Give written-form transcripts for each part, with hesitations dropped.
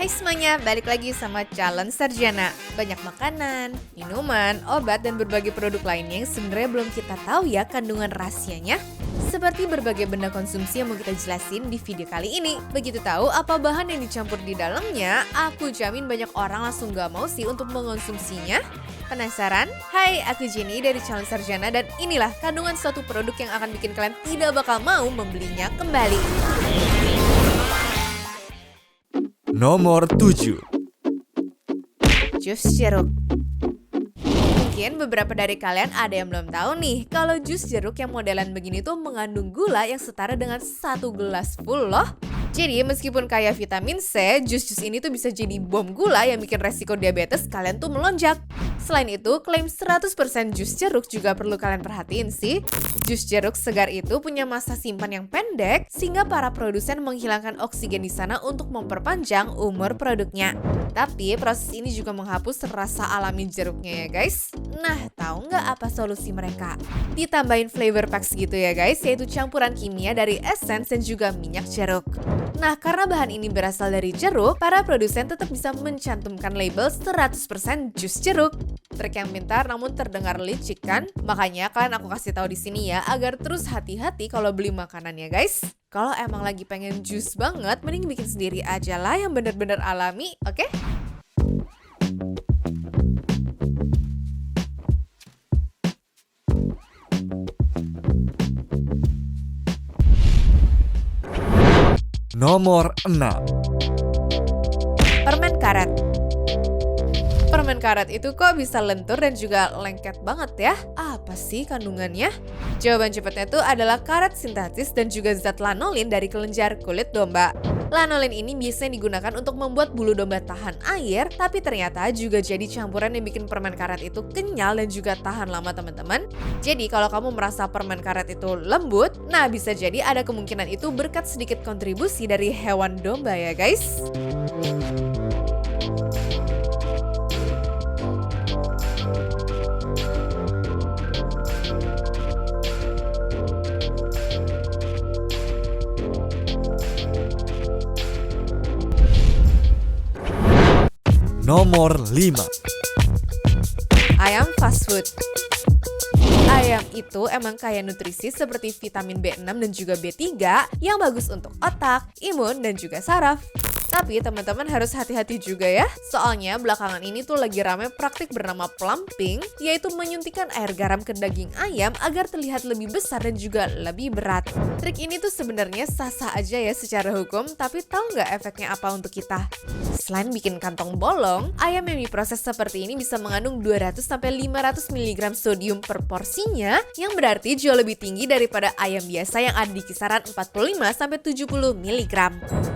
Hai semuanya, balik lagi sama Calon Sarjana. Banyak makanan, minuman, obat, dan berbagai produk lainnya yang sebenarnya belum kita tahu ya kandungan rahasianya. Seperti berbagai benda konsumsi yang mau kita jelasin di video kali ini. Begitu tahu apa bahan yang dicampur di dalamnya, aku jamin banyak orang langsung gak mau sih untuk mengonsumsinya. Penasaran? Hai, aku Jenny dari Calon Sarjana dan inilah kandungan suatu produk yang akan bikin kalian tidak bakal mau membelinya kembali. Nomor 7. Jus jeruk. Mungkin beberapa dari kalian ada yang belum tahu nih, kalau jus jeruk yang modelan begini tuh mengandung gula yang setara dengan 1 gelas full loh. Jadi meskipun kaya vitamin C, jus-jus ini tuh bisa jadi bom gula yang bikin resiko diabetes kalian tuh melonjak. Selain itu, klaim 100% jus jeruk juga perlu kalian perhatiin sih. Jus jeruk segar itu punya masa simpan yang pendek, sehingga para produsen menghilangkan oksigen di sana untuk memperpanjang umur produknya. Tapi proses ini juga menghapus rasa alami jeruknya ya guys. Nah, tahu nggak apa solusi mereka? Ditambahin flavor packs gitu ya guys, yaitu campuran kimia dari essence dan juga minyak jeruk. Nah, karena bahan ini berasal dari jeruk, para produsen tetap bisa mencantumkan label 100% jus jeruk. Trik yang pintar namun terdengar licik kan? Makanya kalian aku kasih tahu di sini ya, agar terus hati-hati kalau beli makanan ya guys. Kalau emang lagi pengen jus banget, mending bikin sendiri aja lah yang bener-bener alami, oke? Nomor 6. Permen karet. Permen karet itu kok bisa lentur dan juga lengket banget ya? Apa sih kandungannya? Jawaban cepatnya tuh adalah karet sintetis dan juga zat lanolin dari kelenjar kulit domba. Lanolin ini biasanya digunakan untuk membuat bulu domba tahan air, tapi ternyata juga jadi campuran yang bikin permen karet itu kenyal dan juga tahan lama teman-teman. Jadi kalau kamu merasa permen karet itu lembut, nah bisa jadi ada kemungkinan itu berkat sedikit kontribusi dari hewan domba ya guys. Nomor 5. Ayam fast food. Ayam itu emang kaya nutrisi seperti vitamin B6 dan juga B3 yang bagus untuk otak, imun, dan juga saraf. Tapi teman-teman harus hati-hati juga ya, soalnya belakangan ini tuh lagi rame praktik bernama plumping, yaitu menyuntikkan air garam ke daging ayam agar terlihat lebih besar dan juga lebih berat. Trik ini tuh sebenarnya sah-sah aja ya secara hukum, tapi tahu nggak efeknya apa untuk kita? Selain bikin kantong bolong, ayam yang diproses seperti ini bisa mengandung 200-500 mg sodium per porsinya, yang berarti jauh lebih tinggi daripada ayam biasa yang ada di kisaran 45-70 mg.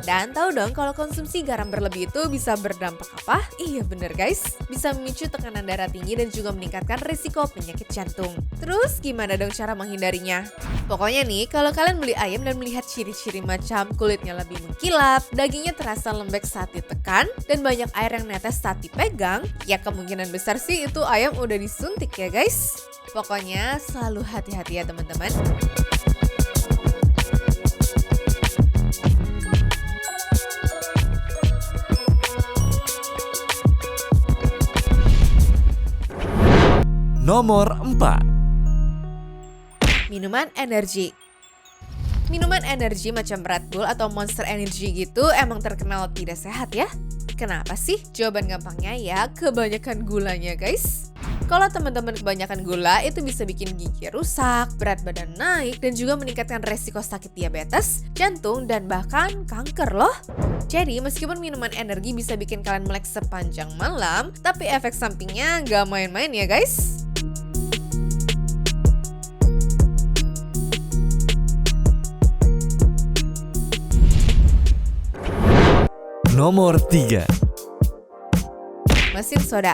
Dan tahu dong kalau konsumsi garam berlebih itu bisa berdampak apa? Iya bener guys, bisa memicu tekanan darah tinggi dan juga meningkatkan risiko penyakit jantung. Terus gimana dong cara menghindarinya? Pokoknya nih, kalau kalian beli ayam dan melihat ciri-ciri macam kulitnya lebih mengkilap, dagingnya terasa lembek saat ditekan, dan banyak air yang netes saat dipegang, ya kemungkinan besar sih itu ayam udah disuntik ya guys. Pokoknya selalu hati-hati ya teman-teman. Nomor 4. Minuman energi. Minuman energi macam Red Bull atau Monster Energy gitu emang terkenal tidak sehat ya. Kenapa sih? Jawaban gampangnya ya, kebanyakan gulanya guys. Kalau teman-teman kebanyakan gula itu bisa bikin gigi rusak, berat badan naik, dan juga meningkatkan resiko sakit diabetes, jantung, dan bahkan kanker loh. Jadi meskipun minuman energi bisa bikin kalian melek sepanjang malam, tapi efek sampingnya nggak main-main ya guys. Nomor 3. Mesin soda.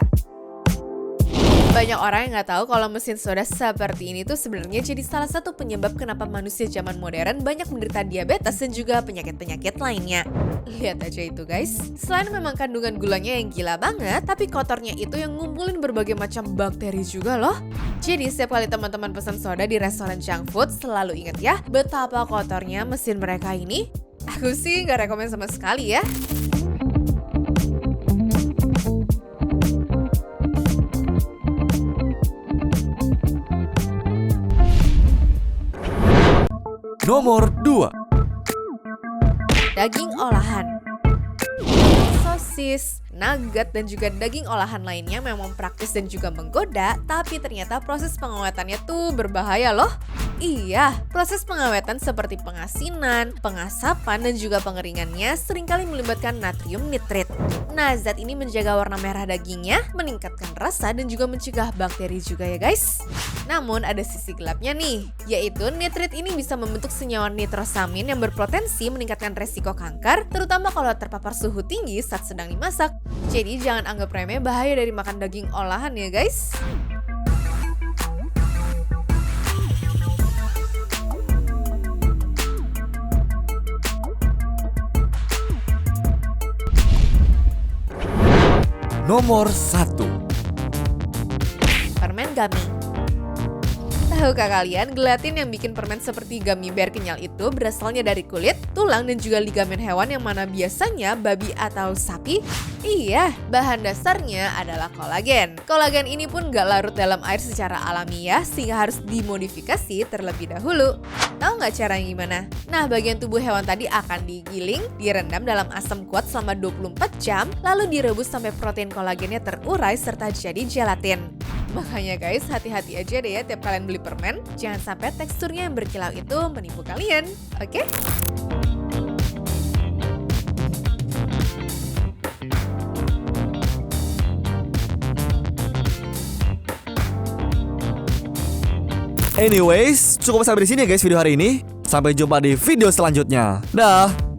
Banyak orang yang nggak tahu kalau mesin soda seperti ini tuh sebenarnya jadi salah satu penyebab kenapa manusia zaman modern banyak menderita diabetes dan juga penyakit-penyakit lainnya. Lihat aja itu guys. Selain memang kandungan gulanya yang gila banget, tapi kotornya itu yang ngumpulin berbagai macam bakteri juga loh. Jadi setiap kali teman-teman pesan soda di restoran junk food, selalu ingat ya betapa kotornya mesin mereka ini. Aku sih nggak rekomen sama sekali ya. Nomor 2. Daging olahan. Sosis, nugget, dan juga daging olahan lainnya memang praktis dan juga menggoda, tapi ternyata proses pengawetannya tuh berbahaya loh. Iya, proses pengawetan seperti pengasinan, pengasapan, dan juga pengeringannya seringkali melibatkan natrium nitrit. Nah, zat ini menjaga warna merah dagingnya, meningkatkan rasa, dan juga mencegah bakteri juga ya guys. Namun ada sisi gelapnya nih, yaitu nitrit ini bisa membentuk senyawa nitrosamin yang berpotensi meningkatkan resiko kanker, terutama kalau terpapar suhu tinggi saat sedang dimasak. Jadi jangan anggap remeh bahaya dari makan daging olahan ya guys. Nomor 1. Permen gummy. Tahukah kalian, gelatin yang bikin permen seperti gummy bear kenyal itu berasalnya dari kulit, tulang, dan juga ligamen hewan yang mana biasanya babi atau sapi? Iya, bahan dasarnya adalah kolagen. Kolagen ini pun gak larut dalam air secara alamiah sehingga harus dimodifikasi terlebih dahulu. Tahu nggak caranya gimana? Nah, bagian tubuh hewan tadi akan digiling, direndam dalam asam kuat selama 24 jam, lalu direbus sampai protein kolagennya terurai serta jadi gelatin. Makanya guys, hati-hati aja deh ya tiap kalian beli permen. Jangan sampai teksturnya yang berkilau itu menipu kalian, oke? Anyways, cukup sampai di sini ya guys video hari ini. Sampai jumpa di video selanjutnya. Dah.